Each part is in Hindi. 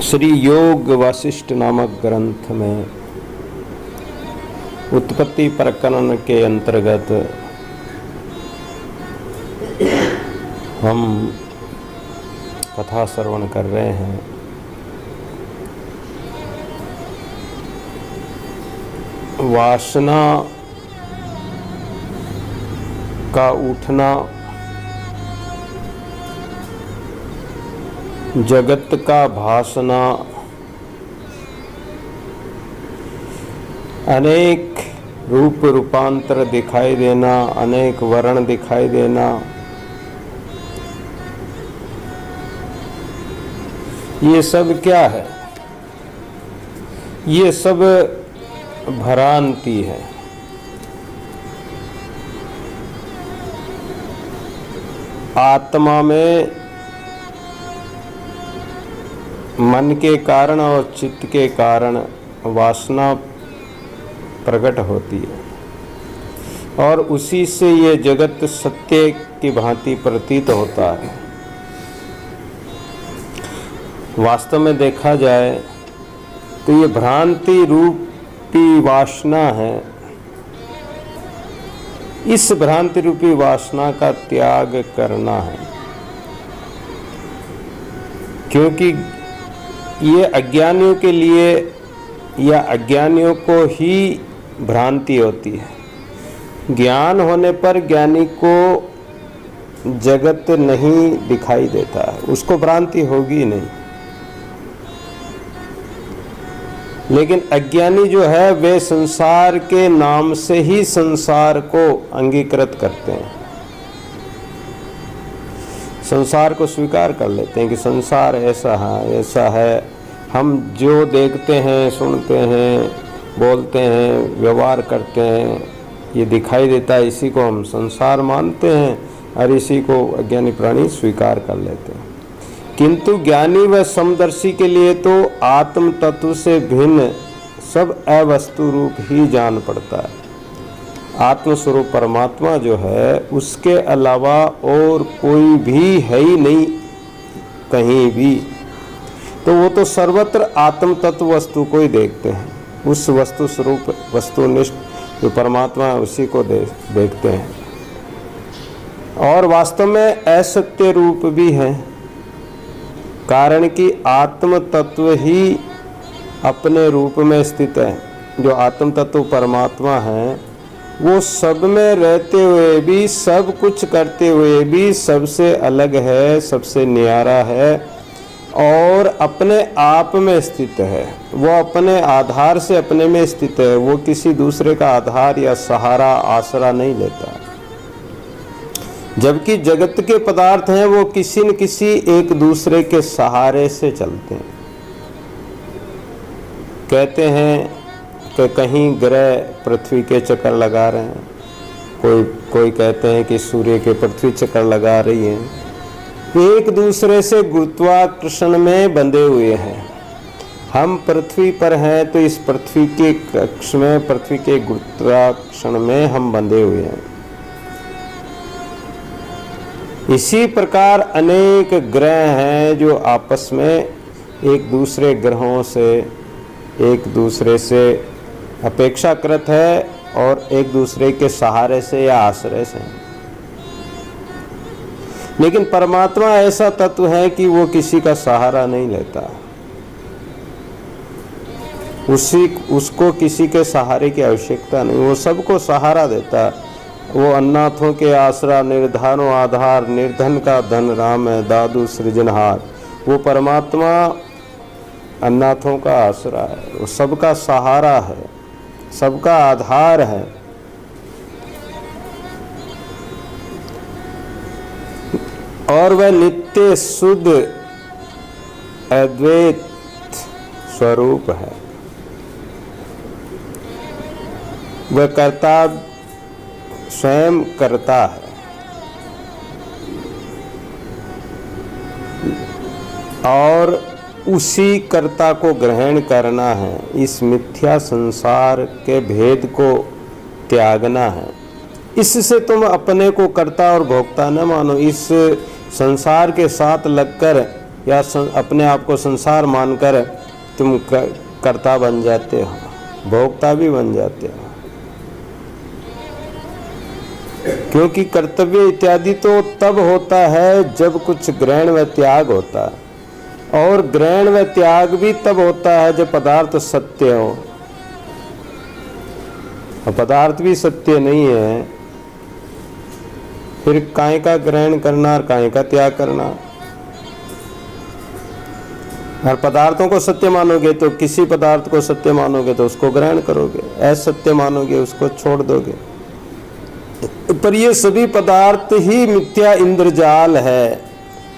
श्री योग वासिष्ठ नामक ग्रंथ में उत्पत्ति प्रकरण के अंतर्गत हम कथा श्रवण कर रहे हैं। वासना का उठना, जगत का भासना, अनेक रूप रूपांतर दिखाई देना, अनेक वर्ण दिखाई देना, ये सब क्या है? ये सब भ्रांति है। आत्मा में मन के कारण और चित्त के कारण वासना प्रकट होती है और उसी से ये जगत सत्य की भांति प्रतीत होता है। वास्तव में देखा जाए तो ये भ्रांति रूपी वासना है। इस भ्रांति रूपी वासना का त्याग करना है, क्योंकि ये अज्ञानियों के लिए या अज्ञानियों को ही भ्रांति होती है। ज्ञान होने पर ज्ञानी को जगत नहीं दिखाई देता है, उसको भ्रांति होगी नहीं। लेकिन अज्ञानी जो है वे संसार के नाम से ही संसार को अंगीकृत करते हैं, संसार को स्वीकार कर लेते हैं कि संसार ऐसा है, ऐसा है। हम जो देखते हैं, सुनते हैं, बोलते हैं, व्यवहार करते हैं, ये दिखाई देता है, इसी को हम संसार मानते हैं और इसी को अज्ञानी प्राणी स्वीकार कर लेते हैं। किंतु ज्ञानी व समदर्शी के लिए तो आत्म तत्व से भिन्न सब अवस्तु रूप ही जान पड़ता है। आत्मस्वरूप परमात्मा जो है उसके अलावा और कोई भी है ही नहीं कहीं भी। तो वो तो सर्वत्र आत्म तत्व वस्तु को ही देखते हैं, उस वस्तु स्वरूप वस्तुनिष्ठ जो परमात्मा है उसी को देखते हैं। और वास्तव में असत्य रूप भी है, कारण कि आत्म तत्व ही अपने रूप में स्थित है। जो आत्म तत्व परमात्मा है वो सब में रहते हुए भी, सब कुछ करते हुए भी सबसे अलग है, सबसे न्यारा है और अपने आप में स्थित है। वो अपने आधार से अपने में स्थित है, वो किसी दूसरे का आधार या सहारा आसरा नहीं लेता। जबकि जगत के पदार्थ हैं वो किसी न किसी एक दूसरे के सहारे से चलते हैं। कहते हैं कि कहीं ग्रह पृथ्वी के चक्कर लगा रहे हैं, कोई कहते हैं कि सूर्य के पृथ्वी चक्कर लगा रही है। एक दूसरे से गुरुत्वाकर्षण में बंधे हुए हैं। हम पृथ्वी पर हैं तो इस पृथ्वी के कक्ष में, पृथ्वी के गुरुत्वाकर्षण में हम बंधे हुए हैं। इसी प्रकार अनेक ग्रह हैं जो आपस में एक दूसरे ग्रहों से, एक दूसरे से अपेक्षाकृत है और एक दूसरे के सहारे से या आश्रय से। लेकिन परमात्मा ऐसा तत्व है कि वो किसी का सहारा नहीं लेता, उसको किसी के सहारे की आवश्यकता नहीं, वो सबको सहारा देता है। वो अनाथों के आसरा, निर्धनों आधार, निर्धन का धन राम है, दादू सृजनहार। वो परमात्मा अनाथों का आसरा है, वो सबका सहारा है, सबका आधार है। और वह नित्य शुद्ध अद्वैत स्वरूप है। वह कर्ता स्वयं करता है और उसी कर्ता को ग्रहण करना है। इस मिथ्या संसार के भेद को त्यागना है। इससे तुम अपने को कर्ता और भोक्ता न मानो। इस संसार के साथ लगकर या अपने आप को संसार मानकर तुम कर्ता बन जाते हो, भोक्ता भी बन जाते हो। क्योंकि कर्तव्य इत्यादि तो तब होता है जब कुछ ग्रहण व त्याग होता है, और ग्रहण व त्याग भी तब होता है जब पदार्थ सत्य हो। और पदार्थ भी सत्य नहीं है, फिर काय का ग्रहण करना और काय का त्याग करना। हर पदार्थों को सत्य मानोगे तो किसी पदार्थ को सत्य मानोगे तो उसको ग्रहण करोगे, असत्य मानोगे उसको छोड़ दोगे। पर ये सभी पदार्थ ही मिथ्या इंद्रजाल है,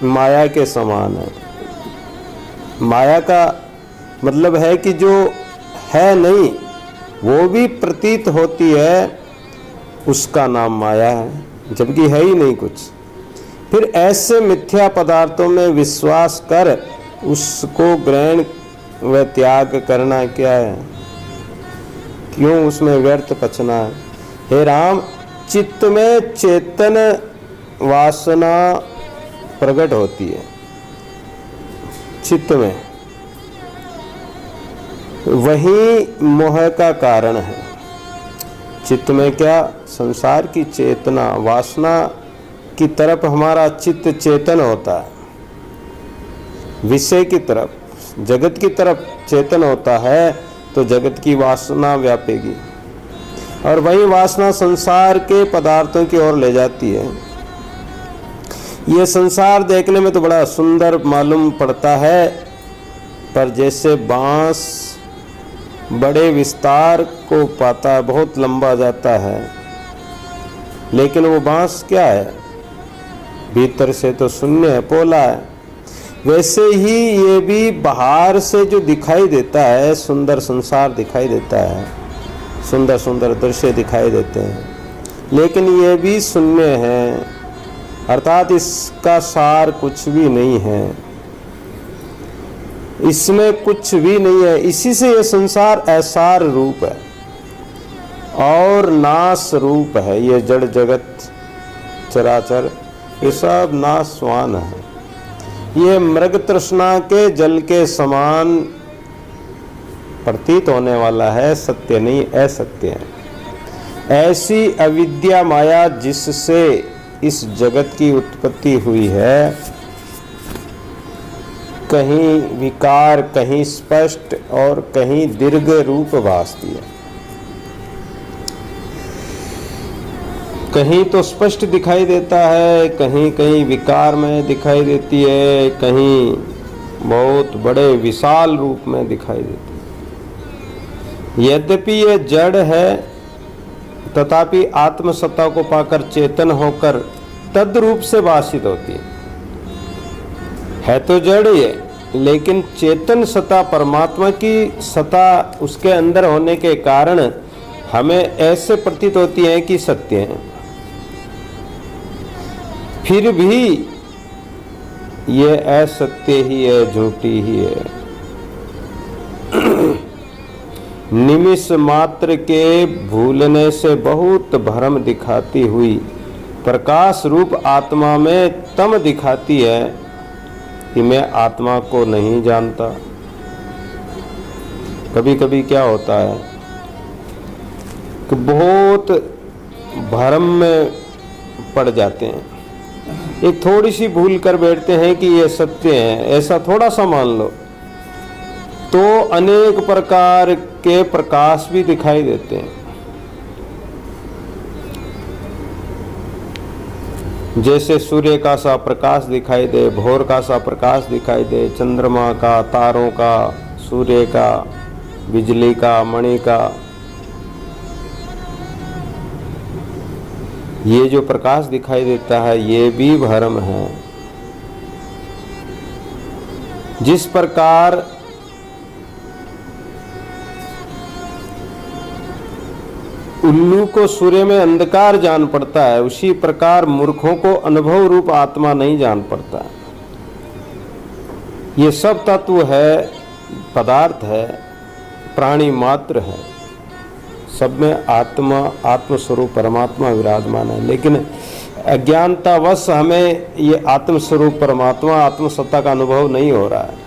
माया के समान है। माया का मतलब है कि जो है नहीं वो भी प्रतीत होती है, उसका नाम माया है, जबकि है ही नहीं कुछ। फिर ऐसे मिथ्या पदार्थों में विश्वास कर उसको ग्रहण व त्याग करना क्या है? क्यों उसमें व्यर्थ पचना है? हे राम, चित्त में चेतन वासना प्रकट होती है, चित्त में, वही मोह का कारण है। चित्त में क्या? संसार की चेतना, वासना की तरफ हमारा चित्त चेतन होता है, विषय की तरफ, जगत की तरफ चेतन होता है तो जगत की वासना व्यापेगी, और वही वासना संसार के पदार्थों की ओर ले जाती है। ये संसार देखने में तो बड़ा सुंदर मालूम पड़ता है, पर जैसे बांस बड़े विस्तार को पाता है, बहुत लंबा जाता है, लेकिन वो बांस क्या है? भीतर से तो शून्य है, पोला है। वैसे ही ये भी बाहर से जो दिखाई देता है, सुंदर संसार दिखाई देता है, सुंदर सुंदर दृश्य दिखाई देते हैं, लेकिन ये भी शून्य है, अर्थात इसका सार कुछ भी नहीं है, इसमें कुछ भी नहीं है। इसी से ये संसार असार रूप है और नाश रूप है। ये जड़ जगत चराचर ये सब नाशवान है। ये मृग तृष्णा के जल के समान प्रतीत होने वाला है, सत्य नहीं, असत्य है। ऐसी अविद्या माया जिससे इस जगत की उत्पत्ति हुई है, कहीं विकार, कहीं स्पष्ट और कहीं दीर्घ रूप भासती है। कहीं तो स्पष्ट दिखाई देता है, कहीं कहीं विकार में दिखाई देती है, कहीं बहुत बड़े विशाल रूप में दिखाई देती है। यद्यपि ये जड़ है, तथापि आत्मसत्ता को पाकर चेतन होकर तद रूप से भाषित होती है तो जड़ ये, लेकिन चेतन सत्ता, परमात्मा की सत्ता उसके अंदर होने के कारण हमें ऐसे प्रतीत होती है कि सत्य है। फिर भी ये असत्य ही है, झूठी ही है। निमिष मात्र के भूलने से बहुत भ्रम दिखाती हुई प्रकाश रूप आत्मा में तम दिखाती है कि मैं आत्मा को नहीं जानता। कभी कभी क्या होता है कि बहुत भ्रम में पड़ जाते हैं, एक थोड़ी सी भूल कर बैठते हैं कि ये सत्य है, ऐसा थोड़ा सा मान लो तो अनेक प्रकार के प्रकाश भी दिखाई देते हैं। जैसे सूर्य का सा प्रकाश दिखाई दे, भोर का सा प्रकाश दिखाई दे, चंद्रमा का, तारों का, सूर्य का, बिजली का, मणि का, ये जो प्रकाश दिखाई देता है ये भी भ्रम है। जिस प्रकार उल्लू को सूर्य में अंधकार जान पड़ता है, उसी प्रकार मूर्खों को अनुभव रूप आत्मा नहीं जान पड़ता। ये सब तत्व है, पदार्थ है, प्राणी मात्र है, सब में आत्मा, आत्मस्वरूप परमात्मा विराजमान है। लेकिन अज्ञानतावश हमें ये आत्मस्वरूप परमात्मा आत्मसत्ता का अनुभव नहीं हो रहा है,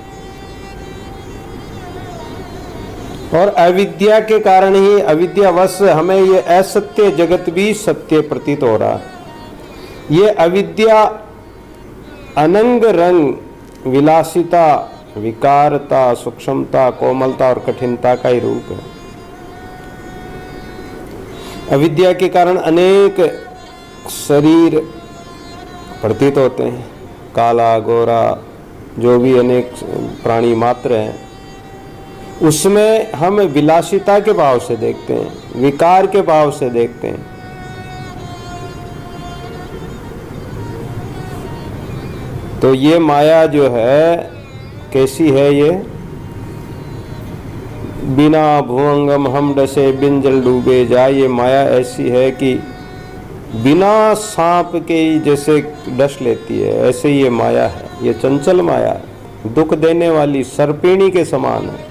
और अविद्या के कारण ही, अविद्यावश हमें ये असत्य जगत भी सत्य प्रतीत हो रहा है। ये अविद्या अनंग रंग, विलासिता, विकारता, सूक्ष्मता, कोमलता और कठिनता का ही रूप है। अविद्या के कारण अनेक शरीर प्रतीत होते हैं, काला, गोरा, जो भी अनेक प्राणी मात्र हैं, उसमें हम विलासिता के भाव से देखते हैं, विकार के भाव से देखते हैं। तो ये माया जो है कैसी है? ये बिना भुवंगम हम डसे बिन जल डूबे जाए। ये माया ऐसी है कि बिना सांप के जैसे डस लेती है, ऐसे ये माया है। ये चंचल माया है, दुख देने वाली सर्पिणी के समान है,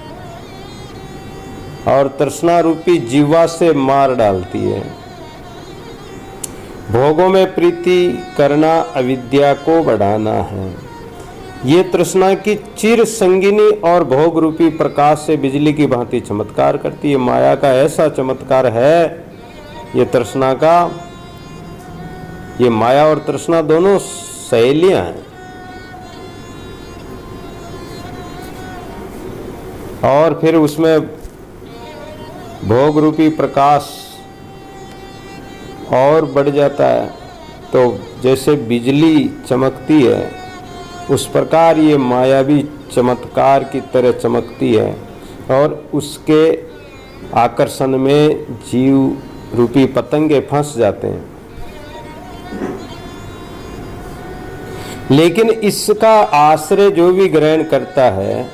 और तृष्णा रूपी जीवा से मार डालती है। भोगों में प्रीति करना अविद्या को बढ़ाना है। ये तृष्णा की चिर संगिनी और भोग रूपी प्रकाश से बिजली की भांति चमत्कार करती है। माया का ऐसा चमत्कार है ये तृष्णा का। ये माया और तृष्णा दोनों सहेलियां हैं, और फिर उसमें भोग रूपी प्रकाश और बढ़ जाता है। तो जैसे बिजली चमकती है, उस प्रकार ये माया भी चमत्कार की तरह चमकती है, और उसके आकर्षण में जीव रूपी पतंगे फंस जाते हैं। लेकिन इसका आश्रय जो भी ग्रहण करता है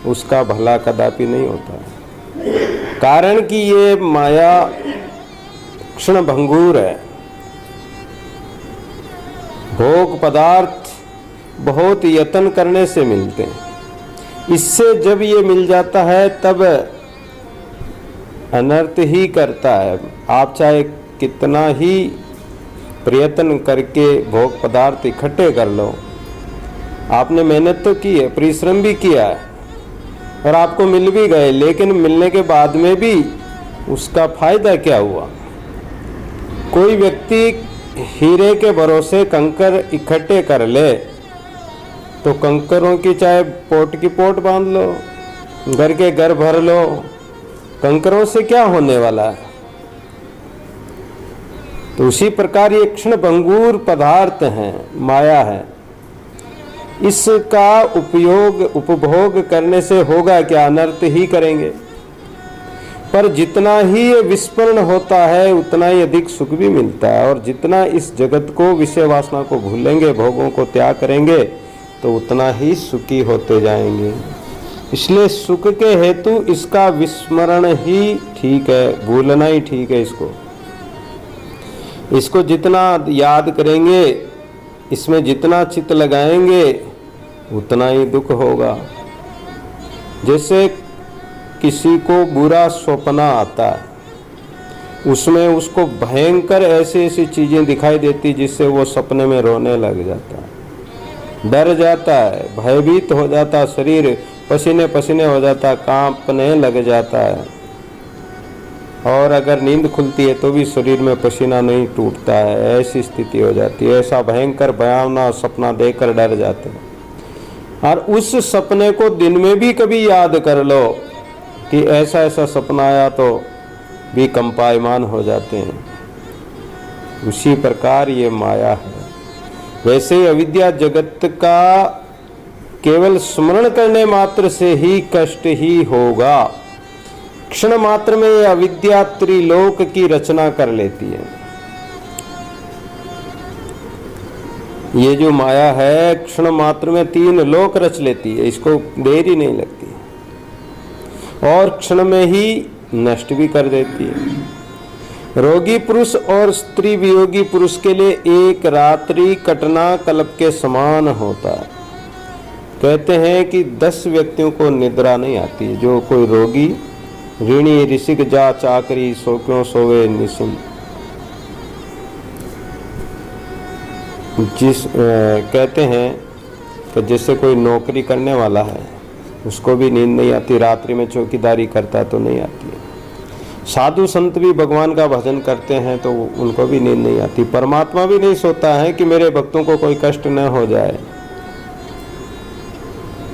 उसका भला कदापि नहीं होता है, कारण कि ये माया क्षण भंगुर है। भोग पदार्थ बहुत यत्न करने से मिलते हैं, इससे जब ये मिल जाता है तब अनर्थ ही करता है। आप चाहे कितना ही प्रयत्न करके भोग पदार्थ इकट्ठे कर लो, आपने मेहनत तो की है, परिश्रम भी किया है, और आपको मिल भी गए, लेकिन मिलने के बाद में भी उसका फायदा क्या हुआ? कोई व्यक्ति हीरे के भरोसे कंकर इकट्ठे कर ले तो कंकरों की चाहे पोट की पोट बांध लो, घर के घर भर लो, कंकरों से क्या होने वाला है? तो उसी प्रकार ये क्षण भंगुर पदार्थ हैं, माया है। इसका उपयोग उपभोग करने से होगा क्या? अनर्थ ही करेंगे। पर जितना ही ये विस्मरण होता है उतना ही अधिक सुख भी मिलता है, और जितना इस जगत को, विषय वासना को भूलेंगे, भोगों को त्याग करेंगे, तो उतना ही सुखी होते जाएंगे। इसलिए सुख के हेतु इसका विस्मरण ही ठीक है, भूलना ही ठीक है। इसको जितना याद करेंगे, इसमें जितना चित्त लगाएंगे, उतना ही दुख होगा। जैसे किसी को बुरा सपना आता है, उसमें उसको भयंकर ऐसी ऐसी चीजें दिखाई देती जिससे वो सपने में रोने लग जाता है, डर जाता है, भयभीत हो जाता है, शरीर पसीने पसीने हो जाता है, कांपने लग जाता है। और अगर नींद खुलती है तो भी शरीर में पसीना नहीं टूटता है, ऐसी स्थिति हो जाती है। ऐसा भयंकर भयावना सपना देखकर डर जाते हैं, और उस सपने को दिन में भी कभी याद कर लो कि ऐसा ऐसा सपना आया, तो भी कंपायमान हो जाते हैं। उसी प्रकार ये माया है। वैसे ही अविद्या जगत का केवल स्मरण करने मात्र से ही कष्ट ही होगा। क्षण मात्र में ये अविद्या त्रिलोक की रचना कर लेती है। ये जो माया है क्षण मात्र में 3 लोक रच लेती है, इसको देर ही नहीं लगती, और क्षण में ही नष्ट भी कर देती है। रोगी पुरुष और स्त्री वियोगी पुरुष के लिए एक रात्रि कटना कल्प के समान होता है। कहते हैं कि 10 व्यक्तियों को निद्रा नहीं आती। जो कोई रोगी, ऋणी, ऋषिक जा चाकरी, सो क्यों सोवे निसिम। कहते हैं कि जैसे कोई नौकरी करने वाला है, उसको भी नींद नहीं आती, रात्रि में चौकीदारी करता है तो नहीं आती है। साधु संत भी भगवान का भजन करते हैं तो उनको भी नींद नहीं आती। परमात्मा भी नहीं सोता है कि मेरे भक्तों को कोई कष्ट न हो जाए।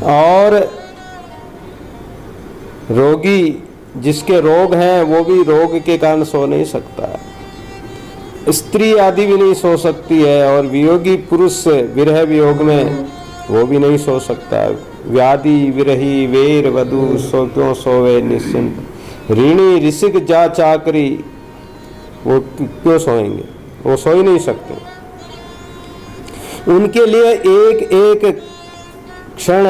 और रोगी जिसके रोग हैं वो भी रोग के कारण सो नहीं सकता है। स्त्री आदि भी नहीं सो सकती है, और वियोगी पुरुष विरह वियोग में वो भी नहीं सो सकता। व्याधि विरही वेर वधु सो क्यों सोवे निश्चिंत, ऋणी ऋषिक जा चाकरी वो क्यों सोएंगे, वो सो ही नहीं सकते। उनके लिए एक एक क्षण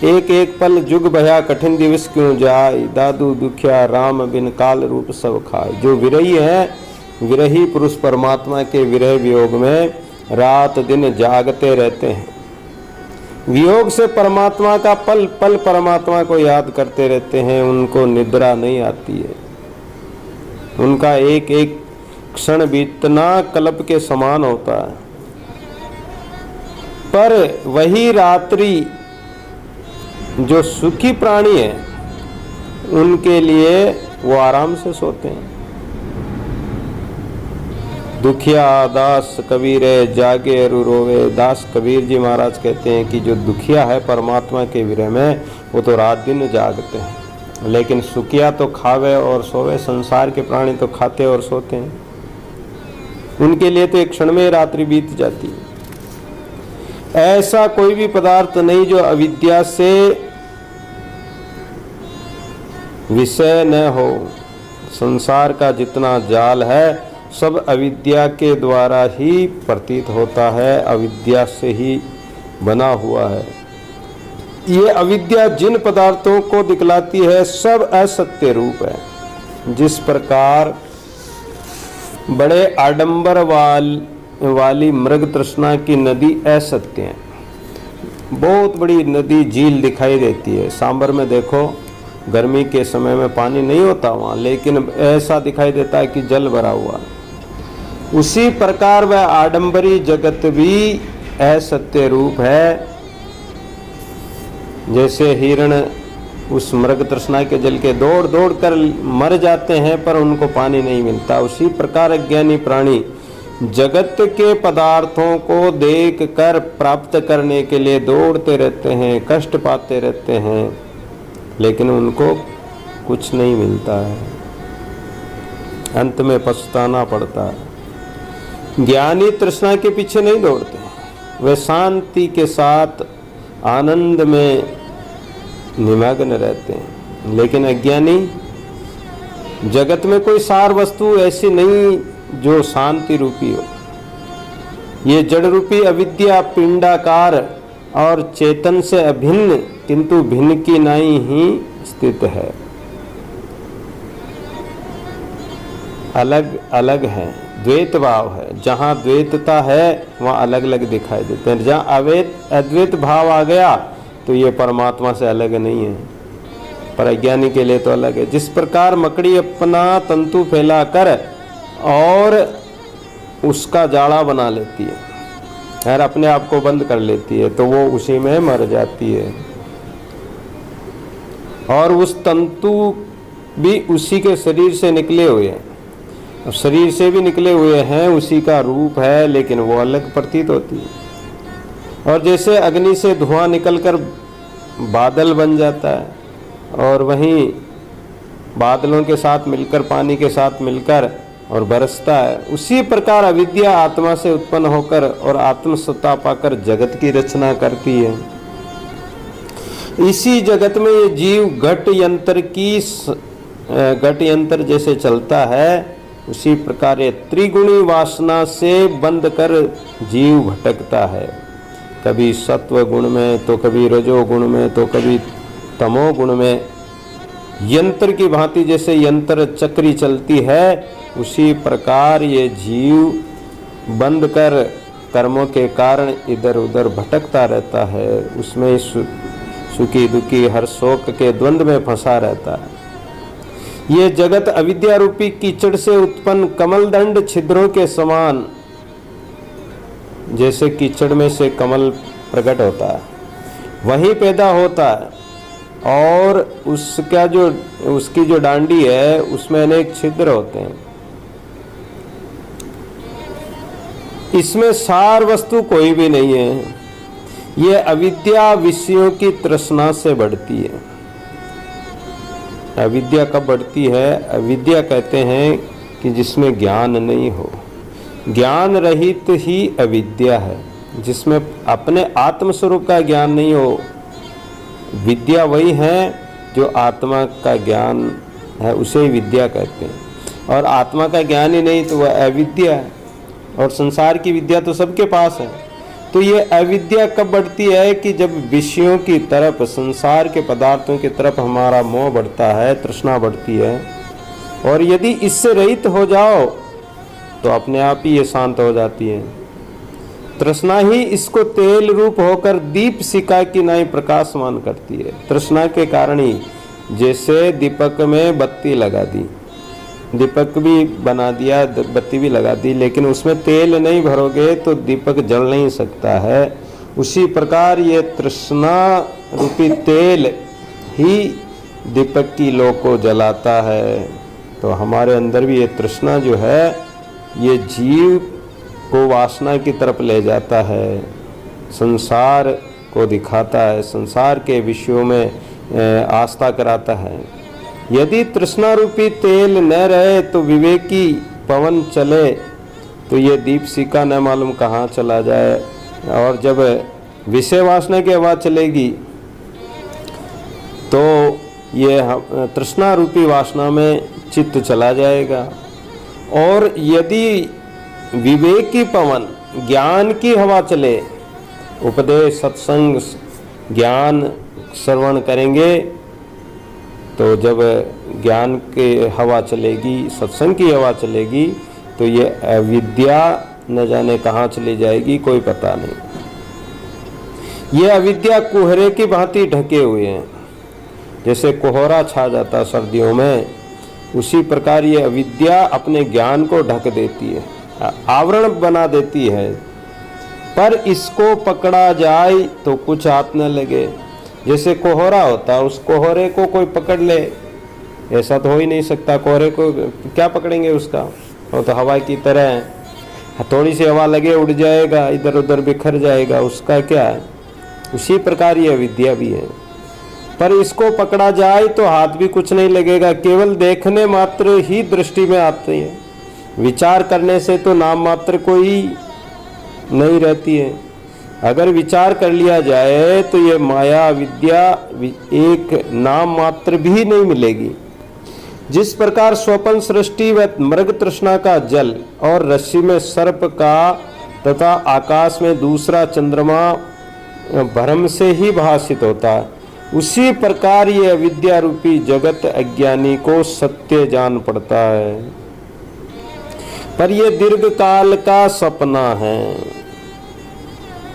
एक एक पल जुग भया कठिन दिवस क्यों जाय, दादू दुखिया राम बिन काल रूप सब खाए। जो विरही है, विरही पुरुष परमात्मा के विरह वियोग में रात दिन जागते रहते हैं। वियोग से परमात्मा का पल पल परमात्मा को याद करते रहते हैं, उनको निद्रा नहीं आती है। उनका एक एक क्षण बीतना कल्प के समान होता है। पर वही रात्रि जो सुखी प्राणी है उनके लिए वो आराम से सोते हैं। दुखिया दास कबीरे जागे अरु रोवे। दास कबीर जी महाराज कहते हैं कि जो दुखिया है परमात्मा के विरह में वो तो रात दिन जागते हैं, लेकिन सुखिया तो खावे और सोवे। संसार के प्राणी तो खाते और सोते हैं, उनके लिए तो एक क्षण में रात्रि बीत जाती है। ऐसा कोई भी पदार्थ नहीं जो अविद्या से विषय न हो। संसार का जितना जाल है सब अविद्या के द्वारा ही प्रतीत होता है, अविद्या से ही बना हुआ है। ये अविद्या जिन पदार्थों को दिखलाती है सब असत्य रूप है। जिस प्रकार बड़े आडंबर वाली मृग तृष्णा की नदी असत्य है। बहुत बड़ी नदी झील दिखाई देती है, सांबर में देखो गर्मी के समय में पानी नहीं होता वहाँ, लेकिन ऐसा दिखाई देता है कि जल भरा हुआ। उसी प्रकार वह आडंबरी जगत भी असत्य रूप है। जैसे हिरण उस मृग तृष्णा के जल के दौड़ दौड़ कर मर जाते हैं पर उनको पानी नहीं मिलता, उसी प्रकार अज्ञानी प्राणी जगत के पदार्थों को देख कर प्राप्त करने के लिए दौड़ते रहते हैं, कष्ट पाते रहते हैं, लेकिन उनको कुछ नहीं मिलता है। अंत में पछताना पड़ता है। ज्ञानी तृष्णा के पीछे नहीं दौड़ते, वे शांति के साथ आनंद में निमग्न रहते हैं। लेकिन अज्ञानी जगत में कोई सार वस्तु ऐसी नहीं जो शांति रूपी हो। ये जड़ रूपी अविद्या पिंडाकार और चेतन से अभिन्न किंतु भिन्न की नाई ही स्थित है, अलग अलग है। द्वैत भाव है, जहाँ द्वैतता है वहाँ अलग अलग दिखाई देते हैं। जहाँ अद्वैत भाव आ गया तो ये परमात्मा से अलग नहीं है, पर अज्ञानी के लिए तो अलग है। जिस प्रकार मकड़ी अपना तंतु फैलाकर और उसका जाड़ा बना लेती है और अपने आप को बंद कर लेती है तो वो उसी में मर जाती है, और उस तंतु भी उसी के शरीर से निकले हुए हैं। अब शरीर से भी निकले हुए हैं, उसी का रूप है, लेकिन वो अलग प्रतीत होती है। और जैसे अग्नि से धुआं निकलकर बादल बन जाता है और वहीं बादलों के साथ मिलकर पानी के साथ मिलकर और बरसता है, उसी प्रकार अविद्या आत्मा से उत्पन्न होकर और आत्मसत्ता पाकर जगत की रचना करती है। इसी जगत में ये जीव घट यंत्र जैसे चलता है, उसी प्रकार ये त्रिगुणी वासना से बंध कर जीव भटकता है। कभी सत्व गुण में तो कभी रजो गुण में तो कभी तमो गुण में। यंत्र की भांति जैसे यंत्र चक्री चलती है, उसी प्रकार ये जीव बंध कर कर्मों के कारण इधर उधर भटकता रहता है। उसमें सुखी दुखी हर शोक के द्वंद्व में फंसा रहता है। ये जगत अविद्या रूपी कीचड़ से उत्पन्न कमलदंड छिद्रों के समान जैसे कीचड़ में से कमल प्रकट होता है, वहीं पैदा होता है, और उसकी जो डांडी है उसमें अनेक छिद्र होते हैं। इसमें सार वस्तु कोई भी नहीं है। ये अविद्या विषयों की तृष्णा से बढ़ती है। अविद्या कब बढ़ती है? अविद्या कहते हैं कि जिसमें ज्ञान नहीं हो, ज्ञान रहित ही अविद्या है, जिसमें अपने आत्म स्वरूप का ज्ञान नहीं हो। विद्या वही है जो आत्मा का ज्ञान है, उसे ही विद्या कहते हैं। और आत्मा का ज्ञान ही नहीं तो वह अविद्या है। और संसार की विद्या तो सबके पास है। तो ये अविद्या कब बढ़ती है? कि जब विषयों की तरफ, संसार के पदार्थों की तरफ हमारा मोह बढ़ता है, तृष्णा बढ़ती है। और यदि इससे रहित हो जाओ तो अपने आप ही ये शांत हो जाती है। तृष्णा ही इसको तेल रूप होकर दीप शिखा की नाई प्रकाशमान करती है। तृष्णा के कारण ही, जैसे दीपक में बत्ती लगा दी, दीपक भी बना दिया, बत्ती भी लगा दी, लेकिन उसमें तेल नहीं भरोगे तो दीपक जल नहीं सकता है। उसी प्रकार ये तृष्णा रूपी तेल ही दीपक की लौ को जलाता है। तो हमारे अंदर भी ये तृष्णा जो है, ये जीव को वासना की तरफ ले जाता है, संसार को दिखाता है, संसार के विषयों में आस्था कराता है। यदि तृष्णा रूपी तेल न रहे तो विवेकी पवन चले तो ये दीप शिखा न मालूम कहाँ चला जाए। और जब विषय वासना की हवा चलेगी तो ये तृष्णा रूपी वासना में चित्त चला जाएगा। और यदि विवेकी पवन, ज्ञान की हवा चले, उपदेश, सत्संग, ज्ञान श्रवण करेंगे, तो जब ज्ञान की हवा चलेगी, सत्संग की हवा चलेगी, तो ये अविद्या न जाने कहाँ चली जाएगी, कोई पता नहीं। ये अविद्या कोहरे की भांति ढके हुए हैं। जैसे कोहरा छा जाता सर्दियों में, उसी प्रकार ये अविद्या अपने ज्ञान को ढक देती है, आवरण बना देती है। पर इसको पकड़ा जाए तो कुछ हाथ न लगे। जैसे कोहरा होता है, उस कोहरे को कोई पकड़ ले, ऐसा तो हो ही नहीं सकता। कोहरे को क्या पकड़ेंगे उसका? वो तो हवा की तरह है, थोड़ी सी हवा लगे उड़ जाएगा, इधर उधर बिखर जाएगा, उसका क्या है? उसी प्रकार ये विद्या भी है। पर इसको पकड़ा जाए तो हाथ भी कुछ नहीं लगेगा, केवल देखने मात्र ही दृष्टि में आती है। विचार करने से तो नाम मात्र कोई नहीं रहती है। अगर विचार कर लिया जाए तो ये माया विद्या एक नाम मात्र भी नहीं मिलेगी। जिस प्रकार स्वप्न सृष्टि व मृग तृष्णा का जल और रस्सी में सर्प का तथा आकाश में दूसरा चंद्रमा भ्रम से ही भाषित होता है, उसी प्रकार ये अविद्या रूपी जगत अज्ञानी को सत्य जान पड़ता है। पर ये दीर्घ काल का सपना है।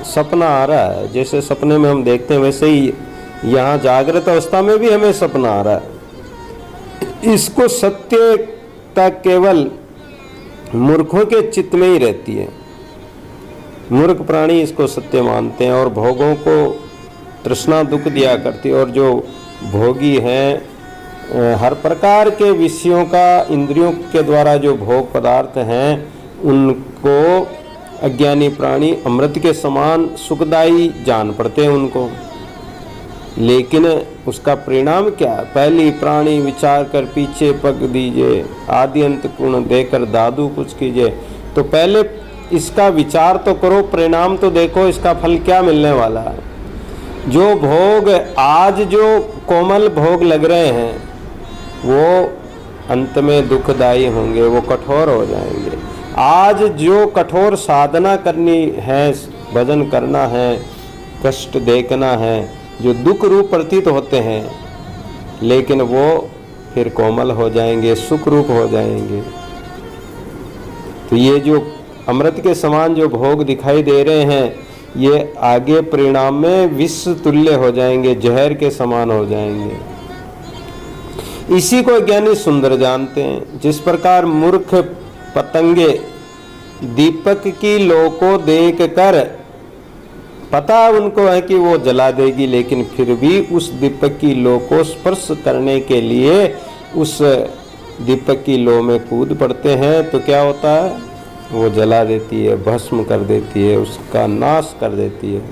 सपना आ रहा है, जैसे सपने में हम देखते हैं वैसे ही यहाँ जागृत अवस्था में भी हमें सपना आ रहा है। इसको सत्यता केवल मूर्खों के चित्त में ही रहती है। मूर्ख प्राणी इसको सत्य मानते हैं और भोगों को तृष्णा दुख दिया करती है। और जो भोगी हैं, हर प्रकार के विषयों का इंद्रियों के द्वारा जो भोग पदार्थ हैं, उनको अज्ञानी प्राणी अमृत के समान सुखदायी जान पड़ते हैं उनको। लेकिन उसका परिणाम क्या? पहली प्राणी विचार कर पीछे पग दीजिए, आदि अंत गुण देकर दादू कुछ कीजिए। तो पहले इसका विचार तो करो, परिणाम तो देखो, इसका फल क्या मिलने वाला है। जो भोग आज जो कोमल भोग लग रहे हैं वो अंत में दुखदायी होंगे, वो कठोर हो जाएंगे। आज जो कठोर साधना करनी है, भजन करना है, कष्ट देखना है, जो दुख रूप प्रतीत होते हैं, लेकिन वो फिर कोमल हो जाएंगे, सुख रूप हो जाएंगे। तो ये जो अमृत के समान जो भोग दिखाई दे रहे हैं, ये आगे परिणाम में विष तुल्य हो जाएंगे, जहर के समान हो जाएंगे। इसी को ज्ञानी सुंदर जानते हैं। जिस प्रकार मूर्ख पतंगे दीपक की लौ को देख कर पता उनको है कि वो जला देगी, लेकिन फिर भी उस दीपक की लौ को स्पर्श करने के लिए उस दीपक की लौ में कूद पड़ते हैं, तो क्या होता है, वो जला देती है, भस्म कर देती है, उसका नाश कर देती है।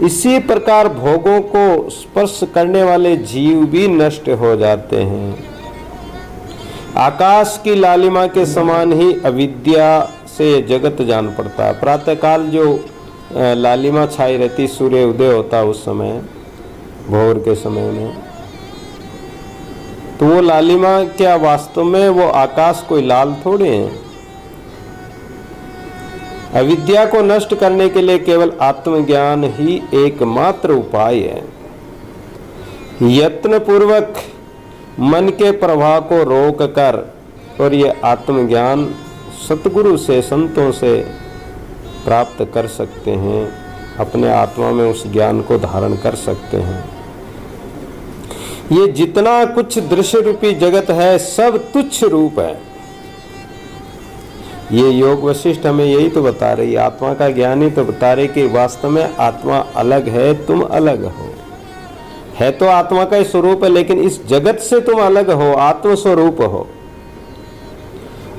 इसी प्रकार भोगों को स्पर्श करने वाले जीव भी नष्ट हो जाते हैं। आकाश की लालिमा के समान ही अविद्या से जगत जान पड़ता है। प्रातःकाल जो लालिमा छाई रहती, सूर्य उदय होता उस समय, भोर के समय में, तो वो लालिमा क्या वास्तव में वो आकाश कोई लाल थोड़े हैं। अविद्या को नष्ट करने के लिए केवल आत्मज्ञान ही एकमात्र उपाय है। यत्न पूर्वक मन के प्रवाह को रोक कर, और ये आत्मज्ञान सतगुरु से, संतों से प्राप्त कर सकते हैं, अपने आत्मा में उस ज्ञान को धारण कर सकते हैं। ये जितना कुछ दृश्य रूपी जगत है सब तुच्छ रूप है। ये योग वशिष्ठ हमें यही तो बता रही है, आत्मा का ज्ञान ही तो बता रही कि वास्तव में आत्मा अलग है, तुम अलग हो। है तो आत्मा का ही स्वरूप है, लेकिन इस जगत से तुम अलग हो, आत्म स्वरूप हो।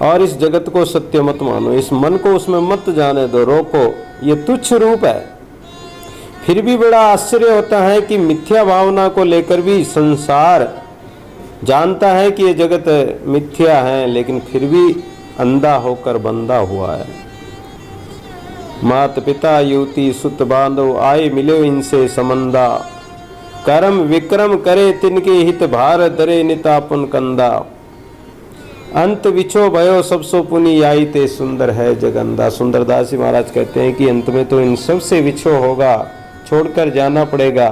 और इस जगत को सत्य मत मानो, इस मन को उसमें मत जाने दो, रोको, ये तुच्छ रूप है। फिर भी बड़ा आश्चर्य होता है कि मिथ्या भावना को लेकर भी संसार जानता है कि ये जगत मिथ्या है, लेकिन फिर भी अंधा होकर बंधा हुआ है। मात पिता युवती सुत बांधव आए मिले इनसे संबंधा, कर्म विक्रम करे तिनके हित भार धरे नितापन कंदा, अंत विछो भयो सबसो पुनि आई ते सुंदर है जगंदा। सुंदरदास जी महाराज कहते हैं कि अंत में तो इन सब से विछो होगा, छोड़कर जाना पड़ेगा,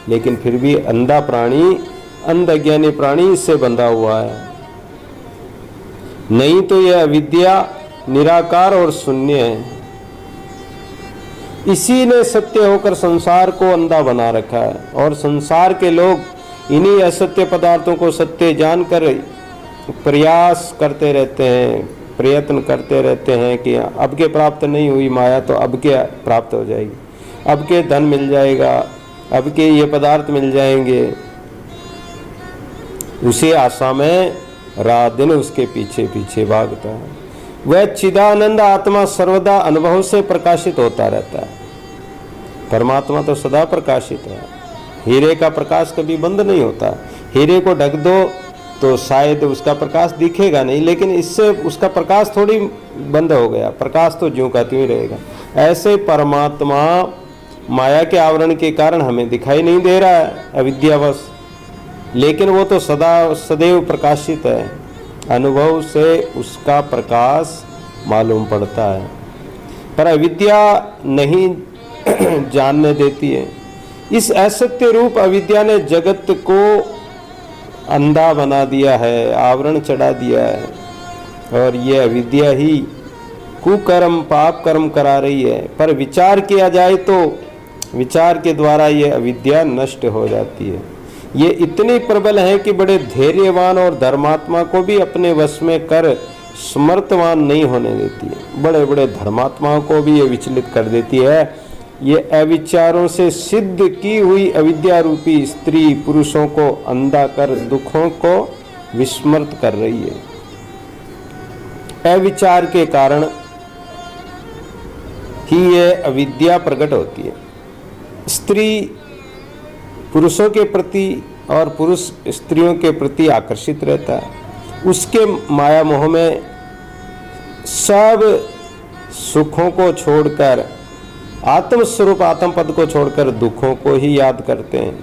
लेकिन फिर भी अंधा प्राणी, अंध अज्ञानी प्राणी इससे बंधा हुआ है। नहीं तो यह अविद्या निराकार और शून्य है। इसी ने सत्य होकर संसार को अंधा बना रखा है, और संसार के लोग इन्हीं असत्य पदार्थों को सत्य जानकर प्रयास करते रहते हैं, प्रयत्न करते रहते हैं कि अब के प्राप्त नहीं हुई माया तो अब के प्राप्त हो जाएगी, अब के धन मिल जाएगा, अब के ये पदार्थ मिल जाएंगे। उसी आशा में रात दिन उसके पीछे पीछे भागता है। वह चिदानंद आत्मा सर्वदा अनुभव से प्रकाशित होता रहता है। परमात्मा तो सदा प्रकाशित है। हीरे का प्रकाश कभी बंद नहीं होता। हीरे को ढक दो तो शायद उसका प्रकाश दिखेगा नहीं, लेकिन इससे उसका प्रकाश थोड़ी बंद हो गया, प्रकाश तो ज्यों का त्यों ही रहेगा। ऐसे परमात्मा माया के आवरण के कारण हमें दिखाई नहीं दे रहा है, अविद्यावश, लेकिन वो तो सदा सदैव प्रकाशित है। अनुभव से उसका प्रकाश मालूम पड़ता है, पर अविद्या नहीं जानने देती है। इस असत्य रूप अविद्या ने जगत को अंधा बना दिया है, आवरण चढ़ा दिया है, और ये अविद्या ही कुकर्म पाप कर्म करा रही है। पर विचार किया जाए तो विचार के द्वारा ये अविद्या नष्ट हो जाती है। ये इतनी प्रबल है कि बड़े धैर्यवान और धर्मात्मा को भी अपने वश में कर समर्थवान नहीं होने देती है। बड़े बड़े धर्मात्माओं को भी ये विचलित कर देती है। ये अविचारों से सिद्ध की हुई अविद्या रूपी स्त्री पुरुषों को अंधा कर दुखों को विस्मृत कर रही है। अविचार के कारण ही ये अविद्या प्रकट होती है। स्त्री पुरुषों के प्रति और पुरुष स्त्रियों के प्रति आकर्षित रहता है। उसके माया मोह में सब सुखों को छोड़कर, आत्म स्वरूप आत्म पद को छोड़कर दुखों को ही याद करते हैं।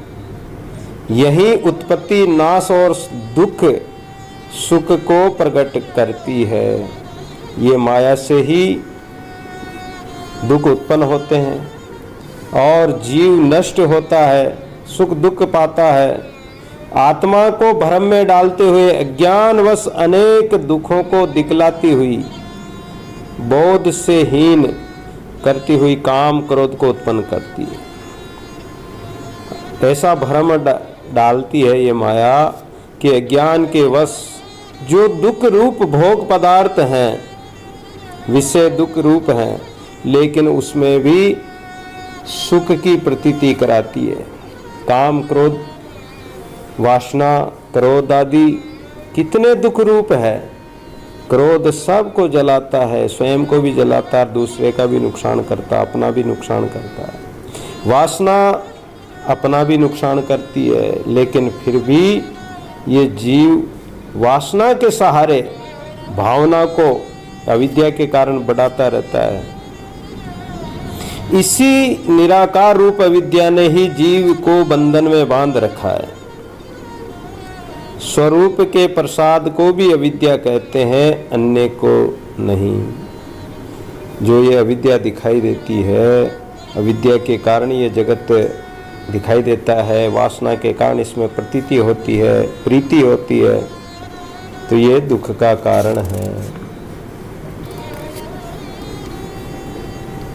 यही उत्पत्ति नाश और दुख सुख को प्रकट करती है। ये माया से ही दुख उत्पन्न होते हैं और जीव नष्ट होता है, सुख दुख पाता है। आत्मा को भ्रम में डालते हुए अज्ञानवश अनेक दुखों को दिखलाती हुई, बोध से हीन करती हुई काम क्रोध को उत्पन्न करती है। ऐसा भ्रम डालती है ये माया कि अज्ञान के वश जो दुख रूप भोग पदार्थ हैं विषय दुख रूप हैं, लेकिन उसमें भी सुख की प्रतीति कराती है। काम, क्रोध, वासना, क्रोध आदि कितने दुख रूप है। क्रोध सबको जलाता है, स्वयं को भी जलाता है, दूसरे का भी नुकसान करता, अपना भी नुकसान करता है। वासना अपना भी नुकसान करती है, लेकिन फिर भी ये जीव वासना के सहारे भावना को अविद्या के कारण बढ़ाता रहता है। इसी निराकार रूप अविद्या ने ही जीव को बंधन में बांध रखा है। स्वरूप के प्रसाद को भी अविद्या कहते हैं, अन्य को नहीं। जो ये अविद्या दिखाई देती है, अविद्या के कारण ये जगत दिखाई देता है, वासना के कारण इसमें प्रतीति होती है, प्रीति होती है, तो ये दुख का कारण है।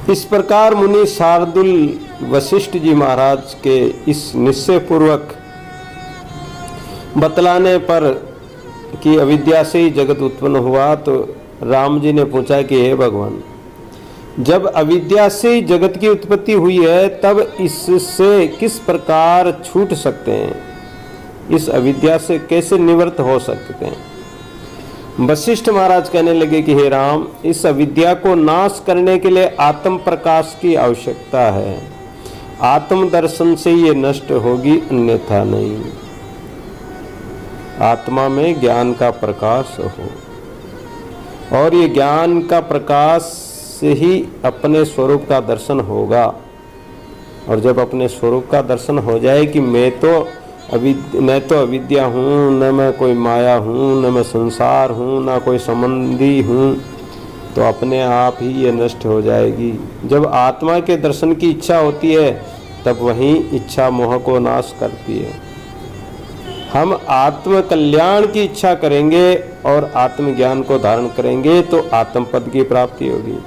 इस प्रकार मुनि शार्दुल वशिष्ठ जी महाराज के इस निश्चय पूर्वक बतलाने पर कि अविद्या से ही जगत उत्पन्न हुआ, तो राम जी ने पूछा कि हे भगवान, जब अविद्या से ही जगत की उत्पत्ति हुई है, तब इससे किस प्रकार छूट सकते हैं? इस अविद्या से कैसे निवृत्त हो सकते हैं? वशिष्ठ महाराज कहने लगे कि हे राम, इस अविद्या को नाश करने के लिए आत्म प्रकाश की आवश्यकता है। आत्म दर्शन से ये नष्ट होगी, अन्यथा नहीं। आत्मा में ज्ञान का प्रकाश हो, और ये ज्ञान का प्रकाश से ही अपने स्वरूप का दर्शन होगा। और जब अपने स्वरूप का दर्शन हो जाए कि मैं तो अविद्या हूँ, न मैं कोई माया हूँ, न मैं संसार हूँ, न कोई संबंधी हूँ, तो अपने आप ही ये नष्ट हो जाएगी। जब आत्मा के दर्शन की इच्छा होती है, तब वही इच्छा मोह को नाश करती है। हम आत्म कल्याण की इच्छा करेंगे और आत्मज्ञान को धारण करेंगे, तो आत्म पद की प्राप्ति होगी।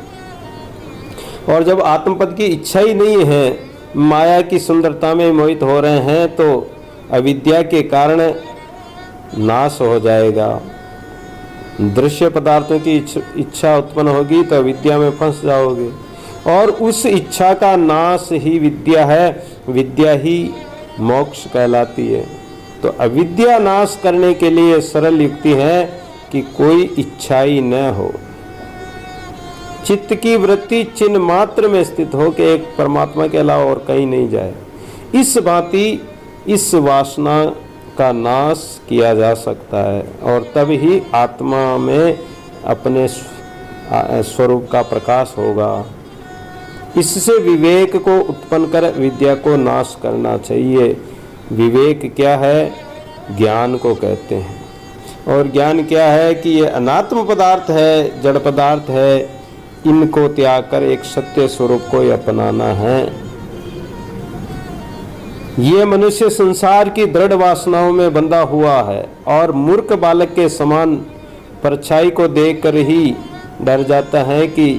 और जब आत्म पद की इच्छा ही नहीं है, माया की सुंदरता में मोहित हो रहे हैं, तो अविद्या के कारण नाश हो जाएगा। दृश्य पदार्थों की इच्छा उत्पन्न होगी तो अविद्या में फंस जाओगे, और उस इच्छा का नाश ही विद्या है। विद्या ही मोक्ष कहलाती है। तो अविद्या नाश करने के लिए सरल युक्ति है कि कोई इच्छा ही न हो, चित्त की वृत्ति चिन्ह मात्र में स्थित हो कि एक परमात्मा के अलावा और कहीं नहीं जाए। इस भांति इस वासना का नाश किया जा सकता है, और तब ही आत्मा में अपने स्वरूप का प्रकाश होगा। इससे विवेक को उत्पन्न कर विद्या को नाश करना चाहिए। विवेक क्या है? ज्ञान को कहते हैं। और ज्ञान क्या है कि ये अनात्म पदार्थ है, जड़ पदार्थ है, इनको त्याग कर एक सत्य स्वरूप को अपनाना है। ये मनुष्य संसार की दृढ़ वासनाओं में बंधा हुआ है और मूर्ख बालक के समान परछाई को देखकर ही डर जाता है कि